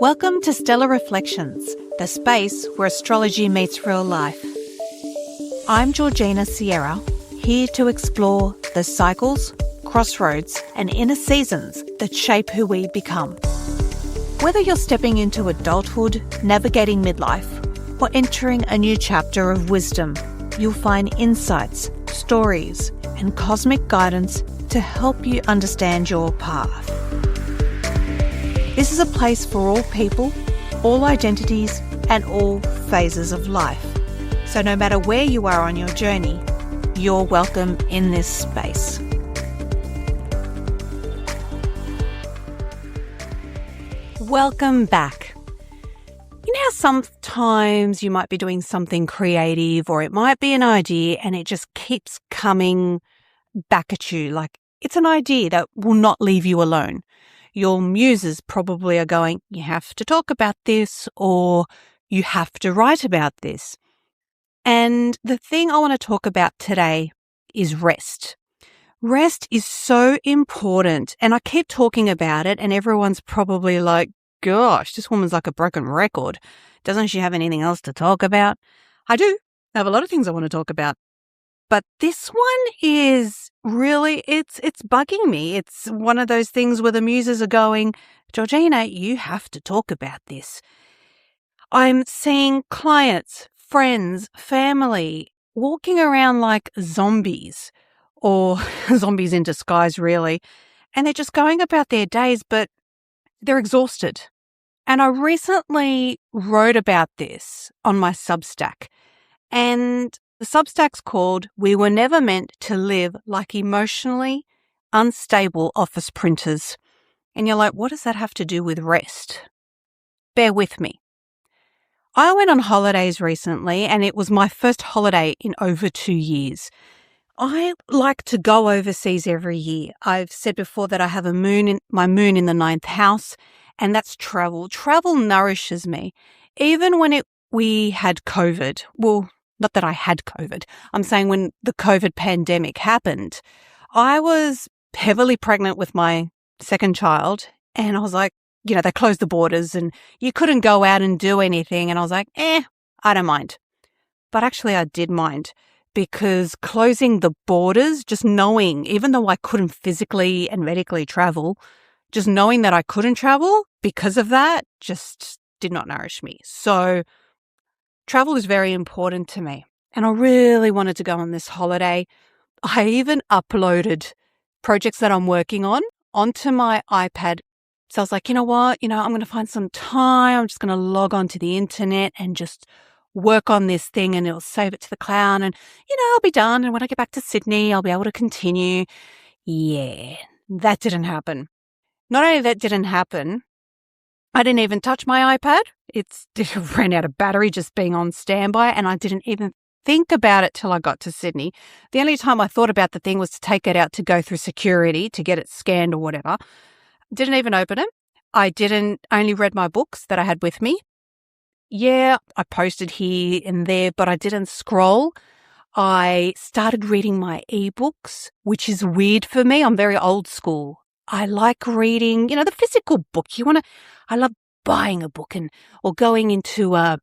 Welcome to Stellar Reflections, the space where astrology meets real life. I'm Georgina Sierra, here to explore the cycles, crossroads, and inner seasons that shape who we become. Whether you're stepping into adulthood, navigating midlife, or entering a new chapter of wisdom, you'll find insights, stories, and cosmic guidance to help you understand your path. This is a place for all people, all identities, and all phases of life. So no matter where you are on your journey, you're welcome in this space. Welcome back. You know how sometimes you might be doing something creative, or it might be an idea and it just keeps coming back at you, like it's an idea that will not leave you alone. Your muses probably are going, you have to talk about this, or you have to write about this. And the thing I want to talk about today is rest. Rest is so important, and I keep talking about it, and everyone's probably like, gosh, this woman's like a broken record. Doesn't she have anything else to talk about? I do. I have a lot of things I want to talk about. But this one is really, it's bugging me. It's one of those things where the muses are going, Georgina, you have to talk about this. I'm seeing clients, friends, family walking around like zombies, or zombies in disguise, really. And they're just going about their days, but they're exhausted. And I recently wrote about this on my Substack. And the Substack's called We Were Never Meant to Live Like Emotionally Unstable Office Printers. And you're like, what does that have to do with rest? Bear with me. I went on holidays recently, and it was my first holiday in over 2 years. I like to go overseas every year. I've said before that I have my moon in the 9th house, and that's travel. Travel nourishes me. Even when we had COVID, well, not that I had COVID. I'm saying when the COVID pandemic happened, I was heavily pregnant with my second child, and I was like, they closed the borders and you couldn't go out and do anything. And I was like, I don't mind. But actually I did mind, because closing the borders, just knowing, even though I couldn't physically and medically travel, just knowing that I couldn't travel because of that just did not nourish me. So travel is very important to me, and I really wanted to go on this holiday. I even uploaded projects that I'm working on onto my iPad. So I was like, you know what? I'm going to find some time. I'm just going to log onto the internet and just work on this thing, and it'll save it to the cloud, and, I'll be done. And when I get back to Sydney, I'll be able to continue. Yeah, that didn't happen. Not only that didn't happen, I didn't even touch my iPad. It ran out of battery just being on standby, and I didn't even think about it till I got to Sydney. The only time I thought about the thing was to take it out to go through security to get it scanned or whatever. Didn't even open it. I only read my books that I had with me. Yeah, I posted here and there, but I didn't scroll. I started reading my ebooks, which is weird for me. I'm very old school. I like reading, the physical book. I love buying a book or going into a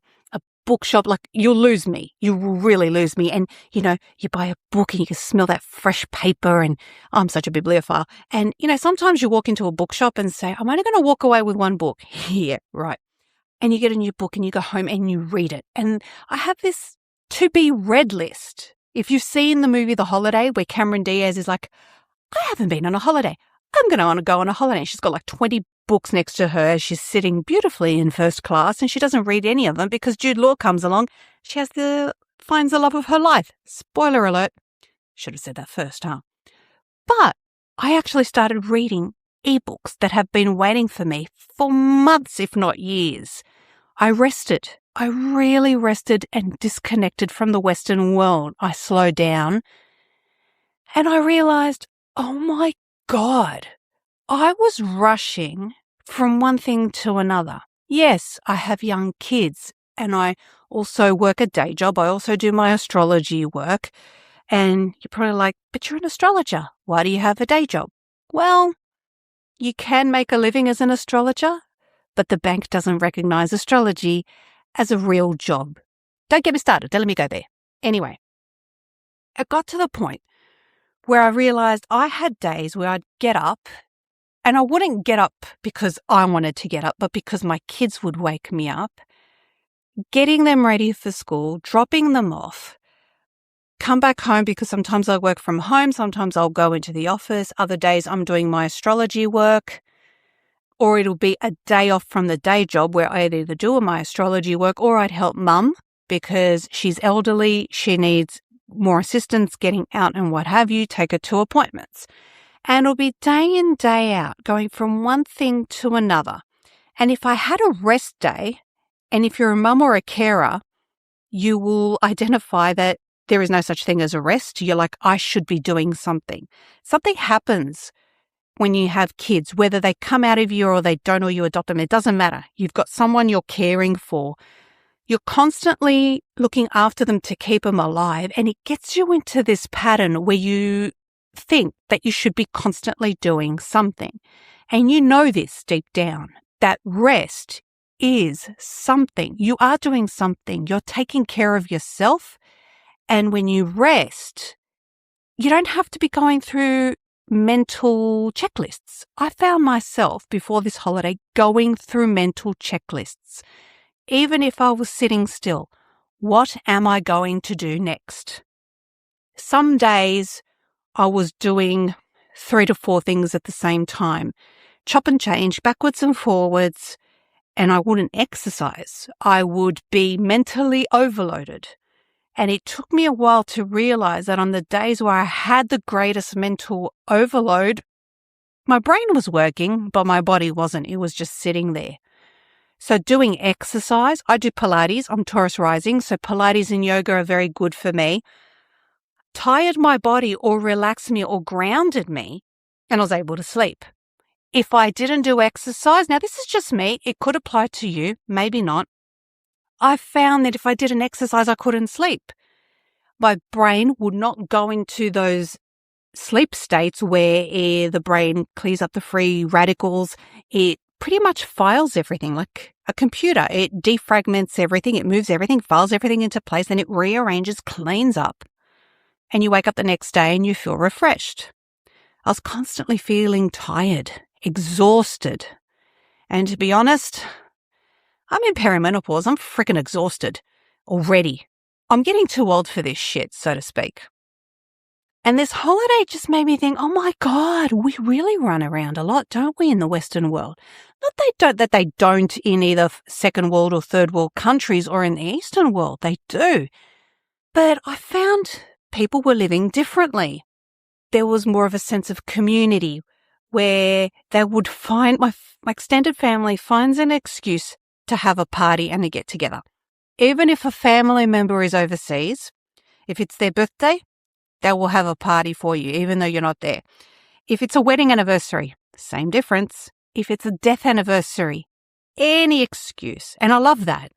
bookshop. Like, you'll lose me. You will really lose me. And, you buy a book and you can smell that fresh paper, and I'm such a bibliophile. And, sometimes you walk into a bookshop and say, I'm only going to walk away with one book. Yeah, right. And you get a new book and you go home and you read it. And I have this to be read list. If you've seen the movie The Holiday, where Cameron Diaz is like, I haven't been on a holiday. I'm going to want to go on a holiday. She's got like 20 books next to her. She's sitting beautifully in first class, and she doesn't read any of them because Jude Law comes along. She finds the love of her life. Spoiler alert. Should have said that first, huh? But I actually started reading ebooks that have been waiting for me for months, if not years. I rested. I really rested and disconnected from the Western world. I slowed down, and I realized, oh my God, I was rushing from one thing to another. Yes, I have young kids, and I also work a day job. I also do my astrology work. And you're probably like, but you're an astrologer. Why do you have a day job? Well, You can make a living as an astrologer, but the bank doesn't recognize astrology as a real job. Don't get me started. Don't let me go there. Anyway, it got to the point where I realized I had days where I'd get up, and I wouldn't get up because I wanted to get up, but because my kids would wake me up, getting them ready for school, dropping them off, come back home because sometimes I work from home, sometimes I'll go into the office, other days I'm doing my astrology work, or it'll be a day off from the day job where I'd either do my astrology work or I'd help mum because she's elderly, she needs more assistance getting out and what have you, take her to appointments. And it'll be day in, day out, going from one thing to another. And if I had a rest day, and if you're a mum or a carer, you will identify that there is no such thing as a rest. You're like, I should be doing something. Something happens when you have kids, whether they come out of you or they don't or you adopt them. It doesn't matter. You've got someone you're caring for. You're constantly looking after them to keep them alive. And it gets you into this pattern where you think that you should be constantly doing something. And you know this deep down, that rest is something. You are doing something. You're taking care of yourself. And when you rest, you don't have to be going through mental checklists. I found myself before this holiday going through mental checklists. Even if I was sitting still, what am I going to do next? Some days I was doing 3 to 4 things at the same time, chop and change backwards and forwards, and I wouldn't exercise. I would be mentally overloaded. And it took me a while to realize that on the days where I had the greatest mental overload, my brain was working, but my body wasn't. It was just sitting there. So doing exercise, I do Pilates. I'm Taurus rising, so Pilates and yoga are very good for me. Tired my body or relaxed me or grounded me, and I was able to sleep. If I didn't do exercise, now this is just me, it could apply to you, maybe not. I found that if I didn't exercise, I couldn't sleep. My brain would not go into those sleep states where the brain clears up the free radicals. It pretty much files everything like a computer. It defragments everything, it moves everything, files everything into place, and it rearranges, cleans up. And you wake up the next day and you feel refreshed. I was constantly feeling tired, exhausted. And to be honest, I'm in perimenopause. I'm freaking exhausted already. I'm getting too old for this shit, so to speak. And this holiday just made me think, oh my God, we really run around a lot, don't we, in the Western world? Not that they don't in either second world or third world countries or in the Eastern world. They do. But I found people were living differently. There was more of a sense of community where they would find, my extended family finds an excuse to have a party and to get together. Even if a family member is overseas, if it's their birthday, they will have a party for you, even though you're not there. If it's a wedding anniversary, same difference. If it's a death anniversary, any excuse. And I love that.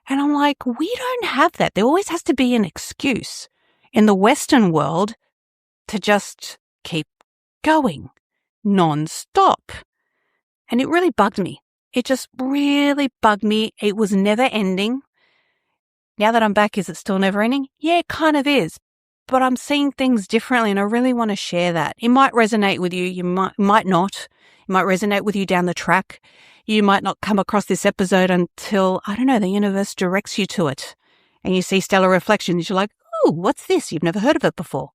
And I'm like, we don't have that. There always has to be an excuse in the Western world to just keep going non-stop. And it really bugged me. It just really bugged me. It was never ending. Now that I'm back, is it still never ending? Yeah, it kind of is. But I'm seeing things differently and I really want to share that. It might resonate with you. You might not. It might resonate with you down the track. You might not come across this episode until, I don't know, the universe directs you to it. And you see stellar reflections. You're like, oh, what's this? You've never heard of it before.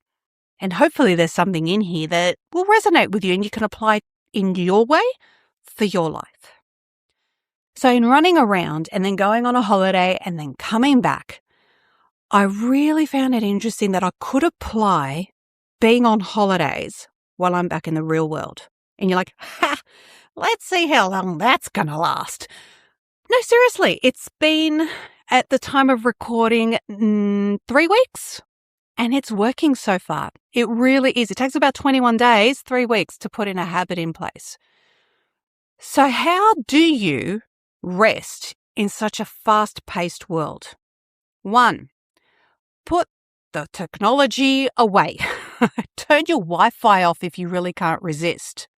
And hopefully there's something in here that will resonate with you and you can apply in your way for your life. So in running around and then going on a holiday and then coming back, I really found it interesting that I could apply being on holidays while I'm back in the real world. And you're like, let's see how long that's going to last. No, seriously, it's been at the time of recording 3 weeks and it's working so far. It really is. It takes about 21 days, 3 weeks to put in a habit in place. So how do you rest in such a fast-paced world? 1, put the technology away. Turn your Wi-Fi off if you really can't resist.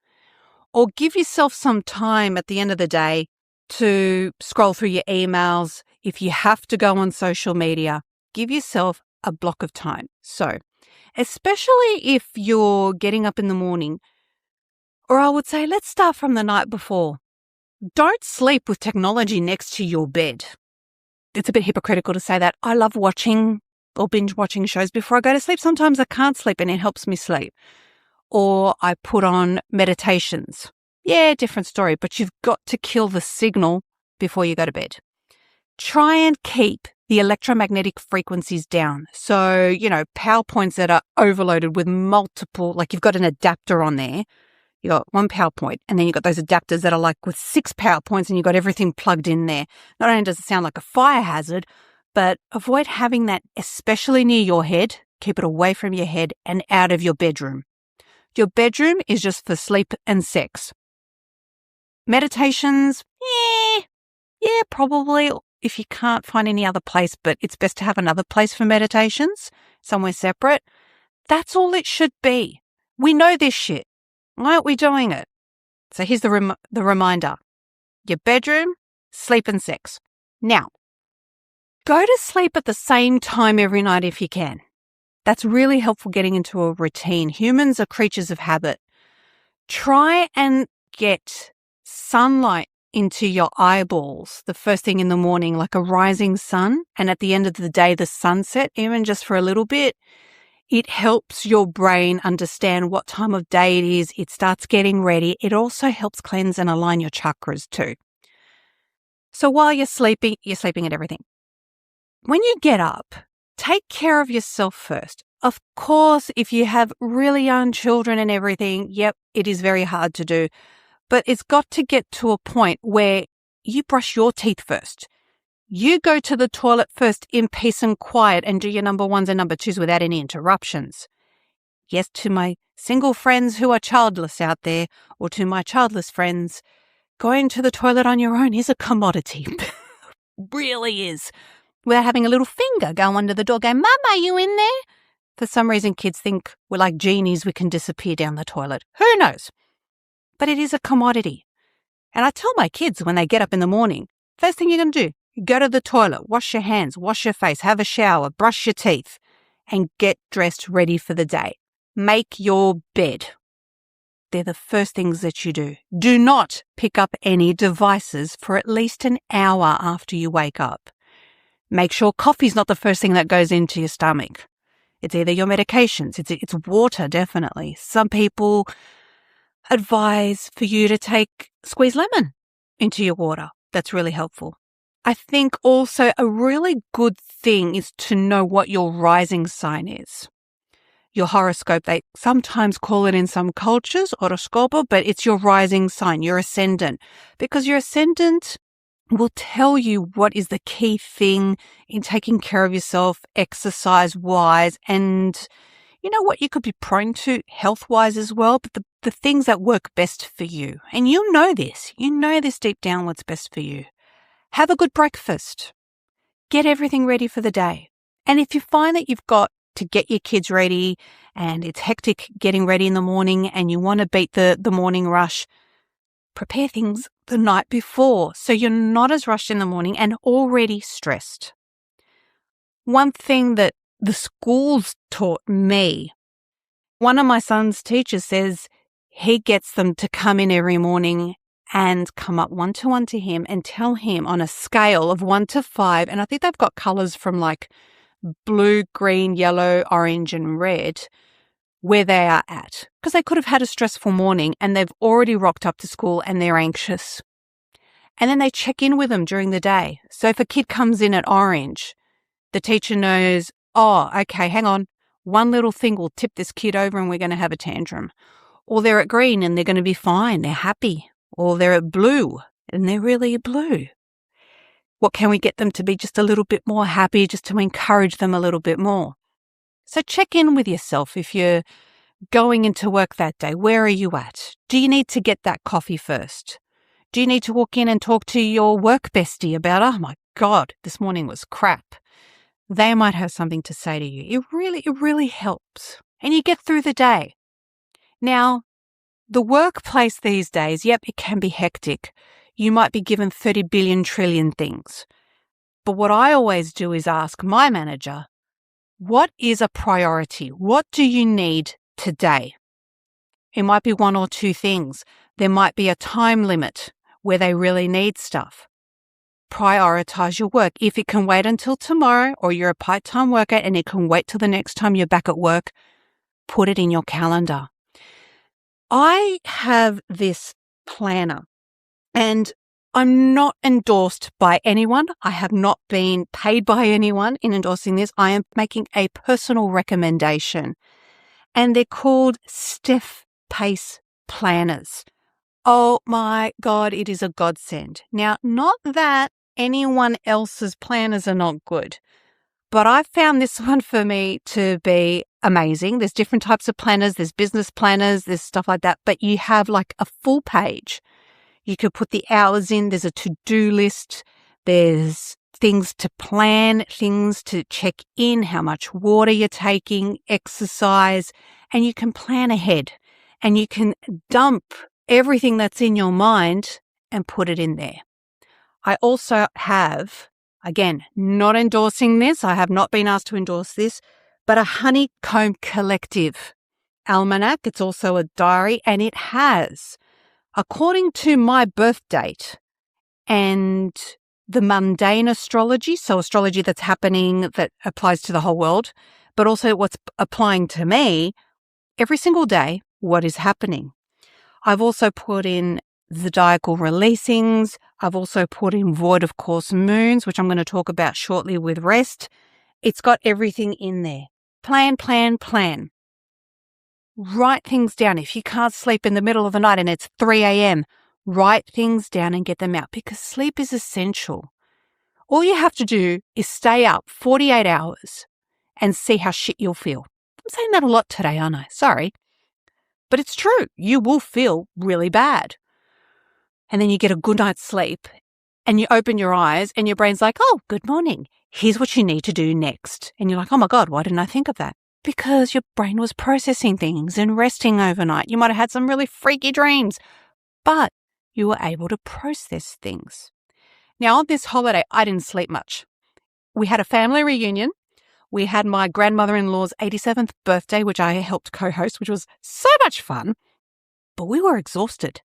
Or give yourself some time at the end of the day to scroll through your emails. If you have to go on social media, give yourself a block of time. So, especially if you're getting up in the morning, or I would say, let's start from the night before. Don't sleep with technology next to your bed. It's a bit hypocritical to say that. I love watching or binge watching shows before I go to sleep. Sometimes I can't sleep and it helps me sleep. Or I put on meditations. Yeah, different story, but you've got to kill the signal before you go to bed. Try and keep the electromagnetic frequencies down. So, power points that are overloaded with multiple, like you've got an adapter on there. You got one power point, and then you got those adapters that are like with 6 power points, and you got everything plugged in there. Not only does it sound like a fire hazard, but avoid having that especially near your head. Keep it away from your head and out of your bedroom. Your bedroom is just for sleep and sex. Meditations, yeah, probably if you can't find any other place, but it's best to have another place for meditations, somewhere separate. That's all it should be. We know this shit. Why aren't we doing it? So here's the reminder. Your bedroom, sleep and sex. Now, go to sleep at the same time every night if you can. That's really helpful getting into a routine. Humans are creatures of habit. Try and get sunlight into your eyeballs the first thing in the morning, like a rising sun, and at the end of the day, the sunset, even just for a little bit. It helps your brain understand what time of day it is. It starts getting ready. It also helps cleanse and align your chakras too. So while you're sleeping at everything. When you get up, take care of yourself first. Of course, if you have really young children and everything, yep, it is very hard to do. But it's got to get to a point where you brush your teeth first. You go to the toilet first in peace and quiet and do your number ones and number twos without any interruptions. Yes, to my single friends who are childless out there, or to my childless friends, going to the toilet on your own is a commodity. Really is. Without having a little finger go under the door going, Mum, are you in there? For some reason, kids think we're like genies, we can disappear down the toilet. Who knows? But it is a commodity. And I tell my kids when they get up in the morning, first thing you're going to do, you go to the toilet, wash your hands, wash your face, have a shower, brush your teeth, and get dressed ready for the day. Make your bed. They're the first things that you do. Do not pick up any devices for at least an hour after you wake up. Make sure coffee's not the first thing that goes into your stomach. It's either your medications, it's water, definitely. Some people advise for you to take squeezed lemon into your water. That's really helpful. I think also a really good thing is to know what your rising sign is. Your horoscope, they sometimes call it in some cultures, horoscopo, but it's your rising sign, your ascendant, because your ascendant will tell you what is the key thing in taking care of yourself exercise-wise and what you could be prone to health-wise as well, but the things that work best for you. And you know this. You know this deep down what's best for you. Have a good breakfast. Get everything ready for the day. And if you find that you've got to get your kids ready and it's hectic getting ready in the morning and you want to beat the morning rush, prepare things the night before so you're not as rushed in the morning and already stressed. One thing that the schools taught me, one of my son's teachers says he gets them to come in every morning and come up one-to-one to him and tell him on a scale of 1 to 5, and I think they've got colours from like blue, green, yellow, orange and red, where they are at. Because they could have had a stressful morning and they've already rocked up to school and they're anxious. And then they check in with them during the day. So if a kid comes in at orange, the teacher knows, oh, okay, hang on, one little thing will tip this kid over and we're going to have a tantrum. Or they're at green and they're going to be fine, they're happy. Or they're at blue and they're really blue. What can we get them to be just a little bit more happy, just to encourage them a little bit more? So check in with yourself if you're going into work that day. Where are you at? Do you need to get that coffee first? Do you need to walk in and talk to your work bestie about, oh my God, this morning was crap? They might have something to say to you. It really helps. And you get through the day. Now, The workplace these days, yep, it can be hectic. You might be given 30 billion trillion things. But what I always do is ask my manager, what is a priority? What do you need today? It might be one or two things. There might be a time limit where they really need stuff. Prioritise your work. If it can wait until tomorrow, or you're a part-time worker and it can wait till the next time you're back at work, put it in your calendar. I have this planner, and I'm not endorsed by anyone. I have not been paid by anyone in endorsing this. I am making a personal recommendation, and they're called Steph Pace planners. Oh my God, it is a godsend. Now, not that anyone else's planners are not good, but I found this one for me to be amazing. There's different types of planners. There's business planners, there's stuff like that, but you have like a full page. You could put the hours in. There's a to-do list. There's things to plan, things to check in, how much water you're taking, exercise, and you can plan ahead and you can dump everything that's in your mind and put it in there. I also have, again, not endorsing this. I have not been asked to endorse this, but a honeycomb collective almanac. It's also a diary, and it has, according to my birth date and the mundane astrology, so astrology that's happening that applies to the whole world, but also what's applying to me every single day, what is happening. I've also put in zodiacal releasings. I've also put in void of course moons, which I'm going to talk about shortly with rest. It's got everything in there. Plan, plan, plan. Write things down. If you can't sleep in the middle of the night and it's 3 a.m., write things down and get them out, because sleep is essential. All you have to do is stay up 48 hours and see how shit you'll feel. I'm saying that a lot today, aren't I? Sorry. But it's true. You will feel really bad. And then you get a good night's sleep and you open your eyes and your brain's like, oh, good morning. Here's what you need to do next. And you're like, oh my God, why didn't I think of that? Because your brain was processing things and resting overnight. You might have had some really freaky dreams, but you were able to process things. Now, on this holiday, I didn't sleep much. We had a family reunion. We had my grandmother-in-law's 87th birthday, which I helped co-host, which was so much fun, but we were exhausted.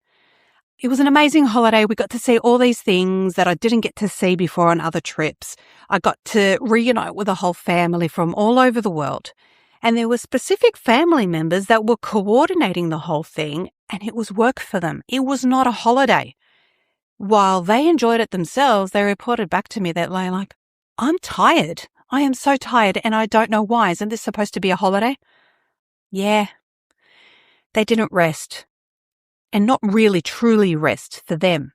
It was an amazing holiday. We got to see all these things that I didn't get to see before on other trips. I got to reunite with a whole family from all over the world. And there were specific family members that were coordinating the whole thing, and it was work for them. It was not a holiday. While they enjoyed it themselves, they reported back to me that they're like, I'm tired. I am so tired and I don't know why. Isn't this supposed to be a holiday? Yeah. They didn't rest, and not really truly rest for them.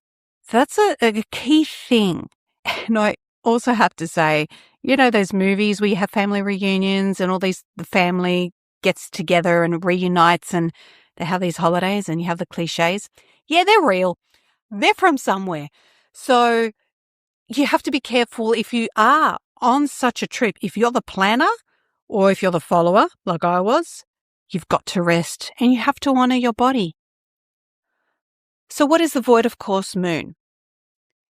So that's a key thing. And I also have to say, you know, those movies where you have family reunions and the family gets together and reunites and they have these holidays and you have the cliches. Yeah, they're real. They're from somewhere. So you have to be careful if you are on such a trip. If you're the planner or if you're the follower, like I was, you've got to rest and you have to honor your body. So what is the void of course moon?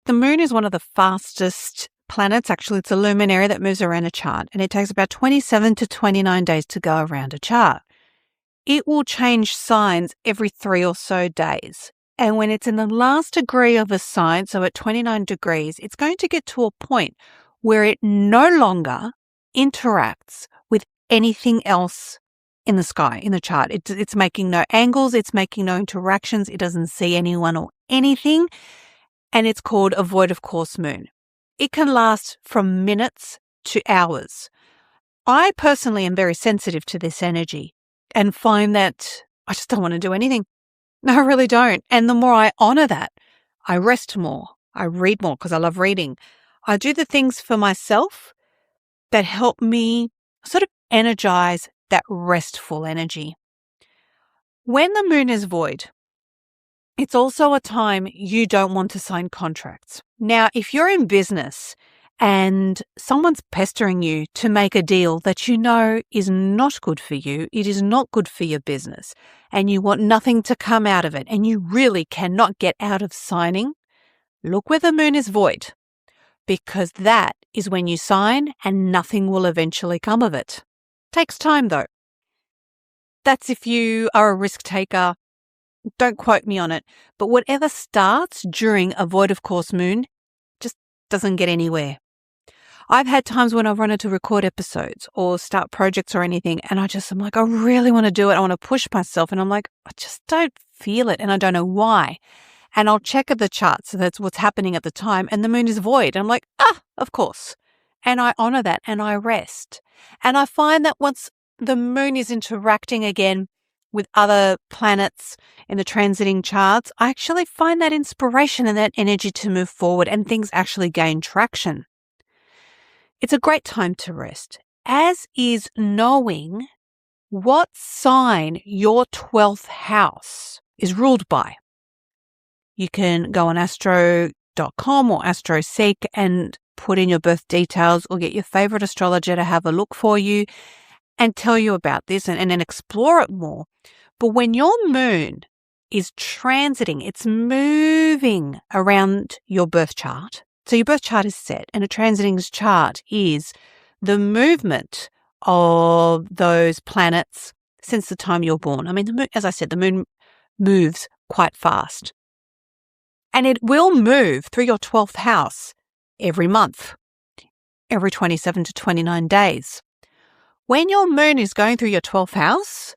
The moon is one of the fastest planets. Actually, it's a luminary that moves around a chart, and it takes about 27 to 29 days to go around a chart. It will change signs every 3 or so days. And when it's in the last degree of a sign, so at 29 degrees, it's going to get to a point where it no longer interacts with anything else in the sky, in the chart. It's making no angles, it's making no interactions, it doesn't see anyone or anything, and it's called a void of course moon. It can last from minutes to hours. I personally am very sensitive to this energy and find that I just don't want to do anything. No, I really don't. And the more I honor that, I rest more, I read more because I love reading. I do the things for myself that help me sort of energize that restful energy. When the moon is void, it's also a time you don't want to sign contracts. Now, if you're in business and someone's pestering you to make a deal that you know is not good for you, it is not good for your business, and you want nothing to come out of it, and you really cannot get out of signing, look where the moon is void, because that is when you sign and nothing will eventually come of it. Takes time though. That's if you are a risk taker. Don't quote me on it, but whatever starts during a void of course moon just doesn't get anywhere. I've had times when I've wanted to record episodes or start projects or anything, and I'm like, I really want to do it. I want to push myself, and I'm like, I just don't feel it, and I don't know why. And I'll check at the chart, so that's what's happening at the time, and the moon is void. I'm like, of course. And I honor that, and I rest. And I find that once the moon is interacting again with other planets in the transiting charts, I actually find that inspiration and that energy to move forward, and things actually gain traction. It's a great time to rest, as is knowing what sign your 12th house is ruled by. You can go on astro.com or AstroSeek and put in your birth details, or get your favorite astrologer to have a look for you and tell you about this and then explore it more. But when your moon is transiting, it's moving around your birth chart. So your birth chart is set, and a transiting chart is the movement of those planets since the time you're born. I mean, the moon, as I said, the moon moves quite fast. And it will move through your 12th house every month, every 27 to 29 days. When your moon is going through your 12th house,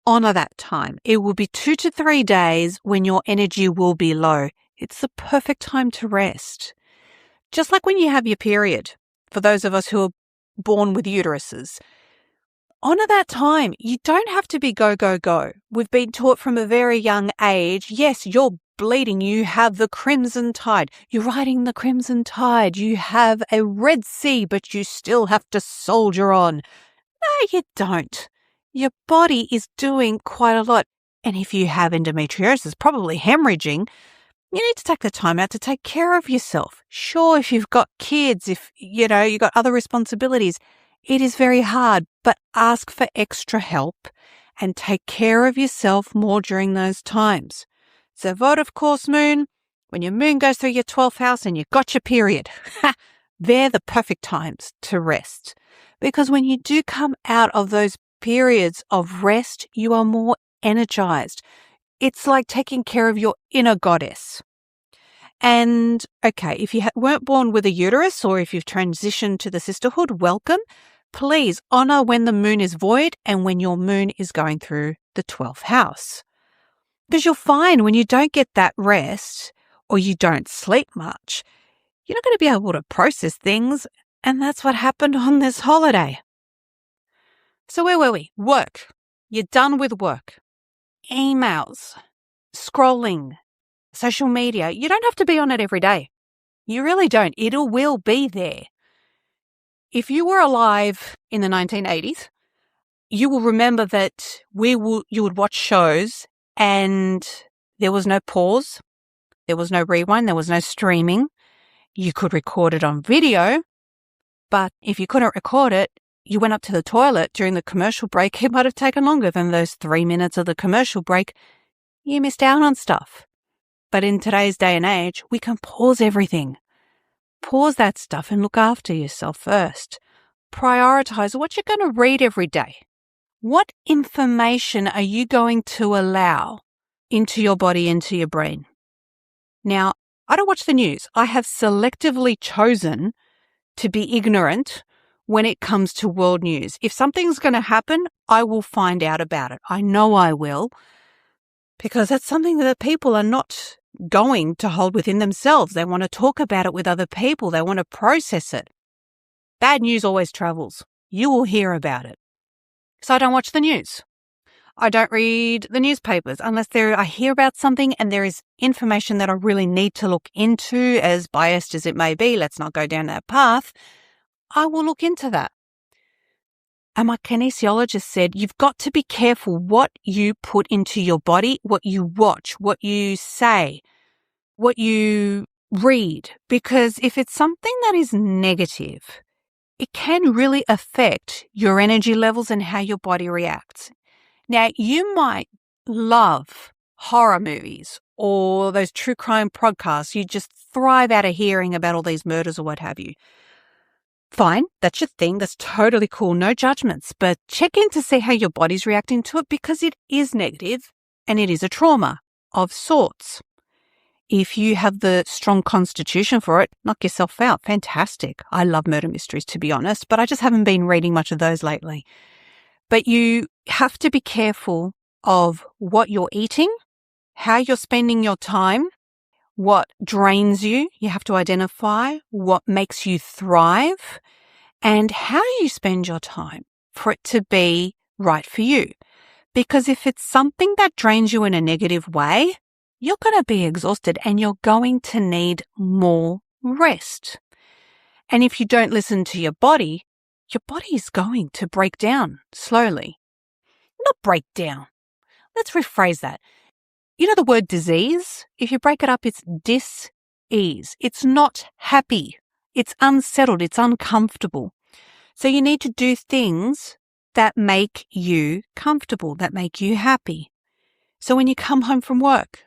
honor that time. It will be 2 to 3 days when your energy will be low. It's the perfect time to rest. Just like when you have your period, for those of us who are born with uteruses, honor that time. You don't have to be go, go, go. We've been taught from a very young age, yes, you're bleeding, you have the crimson tide. You're riding the crimson tide. You have a Red Sea, but you still have to soldier on. No, you don't. Your body is doing quite a lot. And if you have endometriosis, probably hemorrhaging, you need to take the time out to take care of yourself. Sure, if you've got kids, if you've got other responsibilities, it is very hard, but ask for extra help and take care of yourself more during those times. So vote of course moon, when your moon goes through your 12th house and you've got your period, they're the perfect times to rest. Because when you do come out of those periods of rest, you are more energized. It's like taking care of your inner goddess. And okay, if you weren't born with a uterus, or if you've transitioned to the sisterhood, welcome. Please honor when the moon is void and when your moon is going through the 12th house. Because you'll find when you don't get that rest or you don't sleep much, you're not going to be able to process things. And that's what happened on this holiday. So where were we? Work. You're done with work. Emails, scrolling, social media. You don't have to be on it every day. You really don't. It will be there. If you were alive in the 1980s, you will remember that you would watch shows and there was no pause, there was no rewind, there was no streaming. You could record it on video, but if you couldn't record it, you went up to the toilet during the commercial break, it might have taken longer than those 3 minutes of the commercial break. You missed out on stuff. But in today's day and age, we can pause everything. Pause that stuff and look after yourself first. Prioritize what you're going to read every day. What information are you going to allow into your body, into your brain? Now, I don't watch the news. I have selectively chosen to be ignorant when it comes to world news. If something's going to happen, I will find out about it. I know I will, because that's something that people are not going to hold within themselves. They want to talk about it with other people. They want to process it. Bad news always travels. You will hear about it. So I don't watch the news. I don't read the newspapers unless I hear about something and there is information that I really need to look into, as biased as it may be. Let's not go down that path. I will look into that. And my kinesiologist said, you've got to be careful what you put into your body, what you watch, what you say, what you read, because if it's something that is negative, it can really affect your energy levels and how your body reacts. Now, you might love horror movies or those true crime podcasts. You just thrive out of hearing about all these murders or what have you. Fine, that's your thing. That's totally cool. No judgments. But check in to see how your body's reacting to it, because it is negative and it is a trauma of sorts. If you have the strong constitution for it, knock yourself out. Fantastic. I love murder mysteries, to be honest, but I just haven't been reading much of those lately. But you have to be careful of what you're eating, how you're spending your time, what drains you. You have to identify what makes you thrive and how you spend your time for it to be right for you. Because if it's something that drains you in a negative way, you're going to be exhausted and you're going to need more rest. And if you don't listen to your body is going to break down slowly. Not break down. Let's rephrase that. You know the word disease? If you break it up, it's dis-ease. It's not happy. It's unsettled. It's uncomfortable. So you need to do things that make you comfortable, that make you happy. So when you come home from work,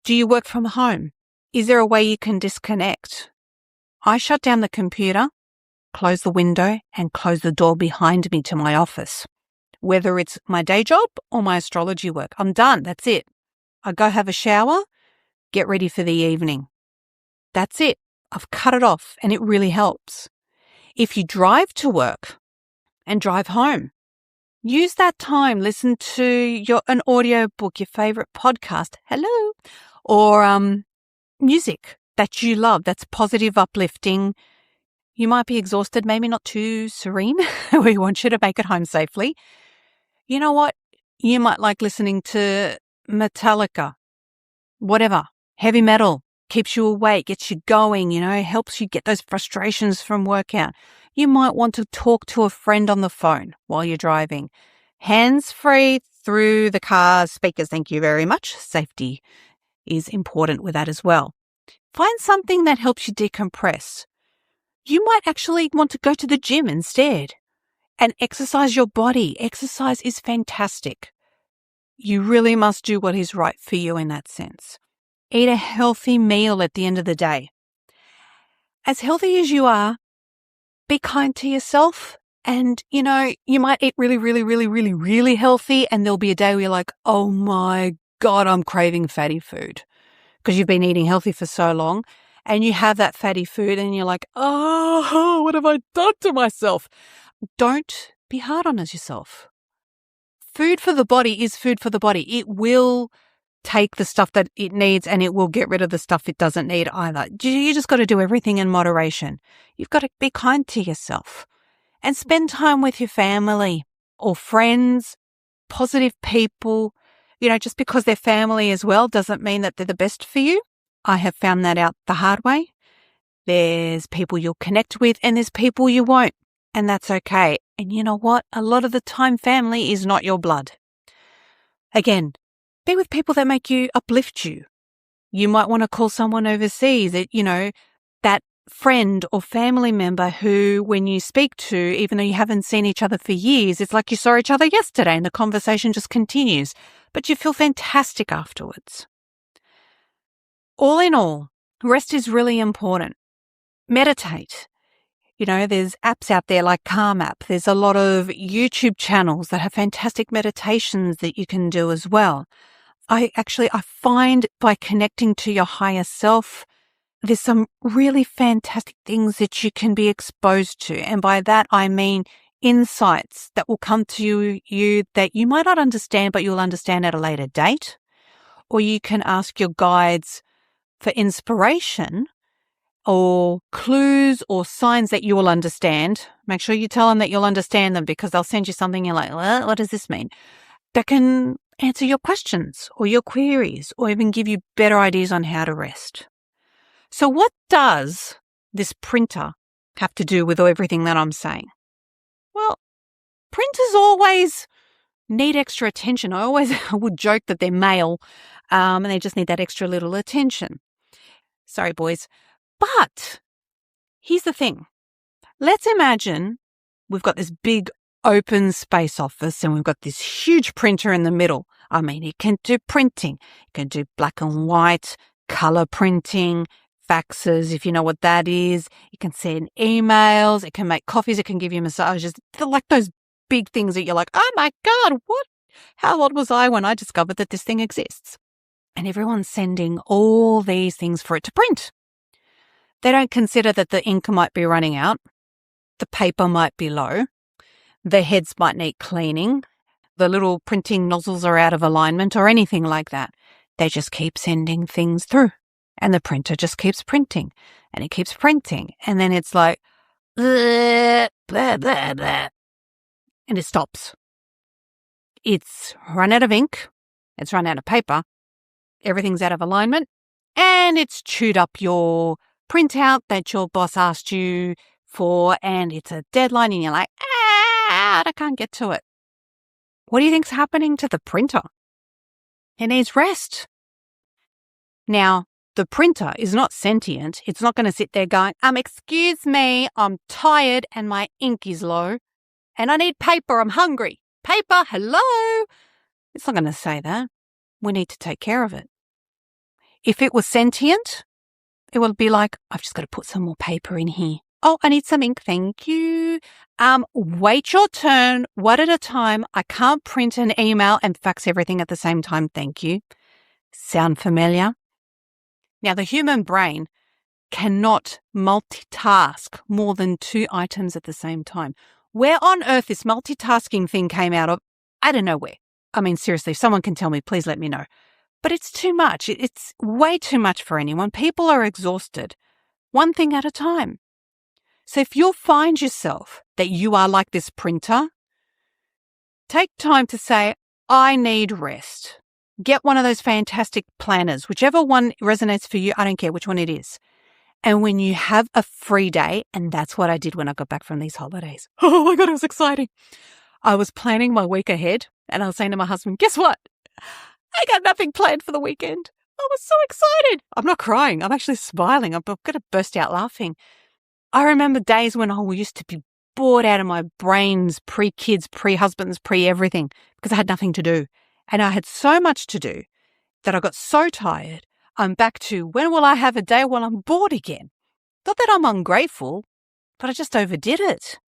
do you work from home? Is there a way you can disconnect? I shut down the computer, close the window, and close the door behind me to my office. Whether it's my day job or my astrology work, I'm done. That's it. I go have a shower, get ready for the evening. That's it. I've cut it off, and it really helps. If you drive to work and drive home, use that time, listen to an audio book, your favorite podcast, or music that you love, that's positive, uplifting. You might be exhausted, maybe not too serene. We want you to make it home safely. You know what? You might like listening to Metallica, whatever, heavy metal, keeps you awake, gets you going, helps you get those frustrations from work out. You might want to talk to a friend on the phone while you're driving. Hands-free through the car speakers, thank you very much. Safety is important with that as well. Find something that helps you decompress. You might actually want to go to the gym instead and exercise your body. Exercise is fantastic. You really must do what is right for you in that sense. Eat a healthy meal at the end of the day. As healthy as you are, be kind to yourself. And, you might eat really, really, really, really, really healthy, and there'll be a day where you're like, oh my God, I'm craving fatty food, because you've been eating healthy for so long, and you have that fatty food and you're like, oh, what have I done to myself? Don't be hard on yourself. Food for the body is food for the body. It will take the stuff that it needs and it will get rid of the stuff it doesn't need either. You just got to do everything in moderation. You've got to be kind to yourself and spend time with your family or friends, positive people. Just because they're family as well doesn't mean that they're the best for you. I have found that out the hard way. There's people you'll connect with and there's people you won't, and that's okay. And you know what? A lot of the time, family is not your blood. Again, be with people that make you, uplift you. You might want to call someone overseas that friend or family member who, when you speak to, even though you haven't seen each other for years, it's like you saw each other yesterday and the conversation just continues, but you feel fantastic afterwards. All in all, rest is really important. Meditate. There's apps out there like Calm app. There's a lot of YouTube channels that have fantastic meditations that you can do as well. I find by connecting to your higher self, there's some really fantastic things that you can be exposed to. And by that, I mean insights that will come to you that you might not understand, but you'll understand at a later date. Or you can ask your guides for inspiration or clues or signs that you will understand. Make sure you tell them that you'll understand them, because they'll send you something you're like, well, what does this mean? That can answer your questions or your queries or even give you better ideas on how to rest. So what does this printer have to do with everything that I'm saying? Well, printers always need extra attention. I would joke that they're male and they just need that extra little attention. Sorry, boys. But here's the thing. Let's imagine we've got this big open space office and we've got this huge printer in the middle. I mean, it can do printing. It can do black and white, color printing, faxes, if you know what that is. It can send emails. It can make coffees. It can give you massages. They're like those big things that you're like, oh my God, what? How old was I when I discovered that this thing exists? And everyone's sending all these things for it to print. They don't consider that the ink might be running out. The paper might be low. The heads might need cleaning. The little printing nozzles are out of alignment or anything like that. They just keep sending things through. And the printer just keeps printing. And it keeps printing. And then it's like, blah, blah, blah, blah. And it stops. It's run out of ink. It's run out of paper. Everything's out of alignment. And it's chewed up your printout that your boss asked you for, and it's a deadline, and you're like, I can't get to it. What do you think's happening to the printer? It needs rest. Now, the printer is not sentient. It's not going to sit there going, excuse me, I'm tired and my ink is low and I need paper, I'm hungry. Paper, hello? It's not going to say that. We need to take care of it. If it was sentient, it would be like, I've just got to put some more paper in here. Oh, I need some ink, thank you. Wait your turn, one at a time. I can't print an email and fax everything at the same time, thank you. Sound familiar? Now, the human brain cannot multitask more than 2 items at the same time. Where on earth this multitasking thing came out of, I don't know where. I mean, seriously, if someone can tell me, please let me know. But it's too much. It's way too much for anyone. People are exhausted. One thing at a time. So if you'll find yourself that you are like this printer, take time to say, I need rest. Get one of those fantastic planners, whichever one resonates for you. I don't care which one it is. And when you have a free day, and that's what I did when I got back from these holidays. Oh my God, it was exciting. I was planning my week ahead and I was saying to my husband, guess what? I got nothing planned for the weekend. I was so excited. I'm not crying. I'm actually smiling. I'm going to burst out laughing. I remember days when I used to be bored out of my brains, pre-kids, pre-husbands, pre-everything, because I had nothing to do. And I had so much to do that I got so tired. I'm back to, when will I have a day when I'm bored again? Not that I'm ungrateful, but I just overdid it.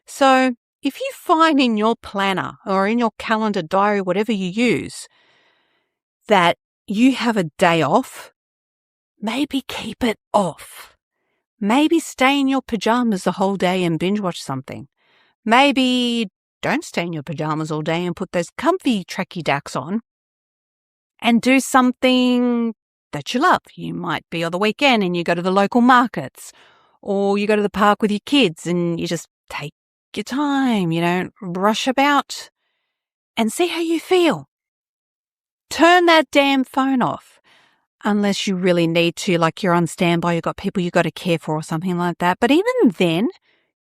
So if you find in your planner or in your calendar, diary, whatever you use, that you have a day off, maybe keep it off. Maybe stay in your pajamas the whole day and binge watch something. Maybe don't stay in your pajamas all day and put those comfy tracky dacks on and do something that you love. You might be on the weekend and you go to the local markets, or you go to the park with your kids and you just take your time, you don't rush about, and see how you feel. Turn that damn phone off. Unless you really need to, like you're on standby, you've got people you've got to care for or something like that. But even then,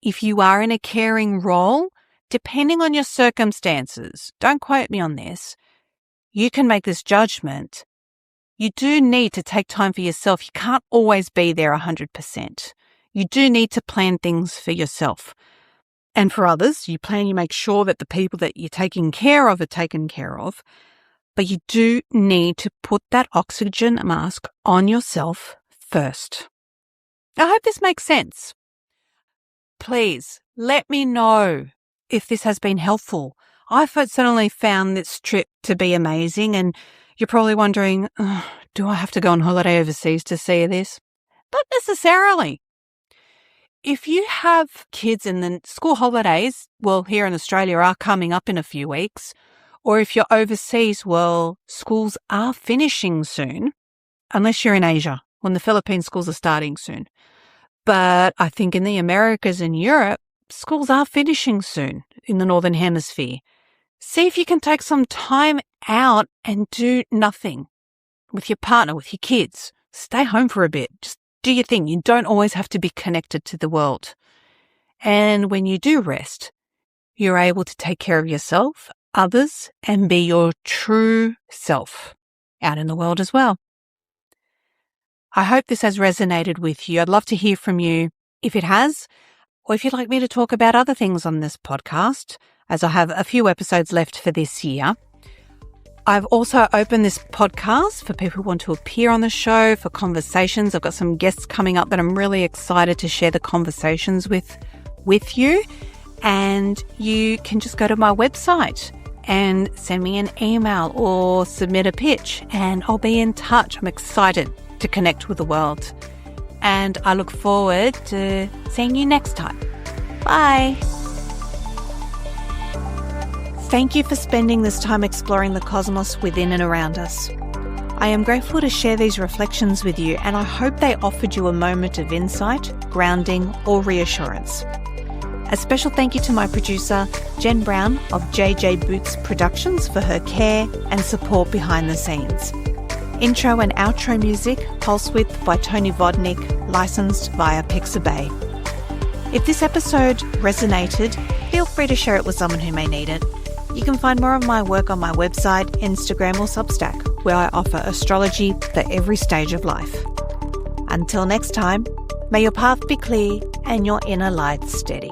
if you are in a caring role, depending on your circumstances, don't quote me on this, you can make this judgment. You do need to take time for yourself. You can't always be there 100%. You do need to plan things for yourself. And for others, you make sure that the people that you're taking care of are taken care of. But you do need to put that oxygen mask on yourself first. I hope this makes sense. Please let me know if this has been helpful. I've certainly found this trip to be amazing, and you're probably wondering, do I have to go on holiday overseas to see this? Not necessarily. If you have kids in the school holidays, well, here in Australia are coming up in a few weeks, or if you're overseas, well, schools are finishing soon, unless you're in Asia, when the Philippine schools are starting soon. But I think in the Americas and Europe, schools are finishing soon in the Northern Hemisphere. See if you can take some time out and do nothing with your partner, with your kids. Stay home for a bit. Just do your thing. You don't always have to be connected to the world. And when you do rest, you're able to take care of yourself, others, and be your true self out in the world as well. I hope this has resonated with you. I'd love to hear from you if it has, or if you'd like me to talk about other things on this podcast, as I have a few episodes left for this year. I've also opened this podcast for people who want to appear on the show for conversations. I've got some guests coming up that I'm really excited to share the conversations with you. And you can just go to my website and send me an email or submit a pitch, and I'll be in touch. I'm excited to connect with the world. And I look forward to seeing you next time. Bye. Thank you for spending this time exploring the cosmos within and around us. I am grateful to share these reflections with you, and I hope they offered you a moment of insight, grounding, or reassurance. A special thank you to my producer, Jen Brown of JJ Boots Productions, for her care and support behind the scenes. Intro and outro music, Pulse Width by Tony Vodnik, licensed via Pixabay. If this episode resonated, feel free to share it with someone who may need it. You can find more of my work on my website, Instagram, or Substack, where I offer astrology for every stage of life. Until next time, may your path be clear and your inner light steady.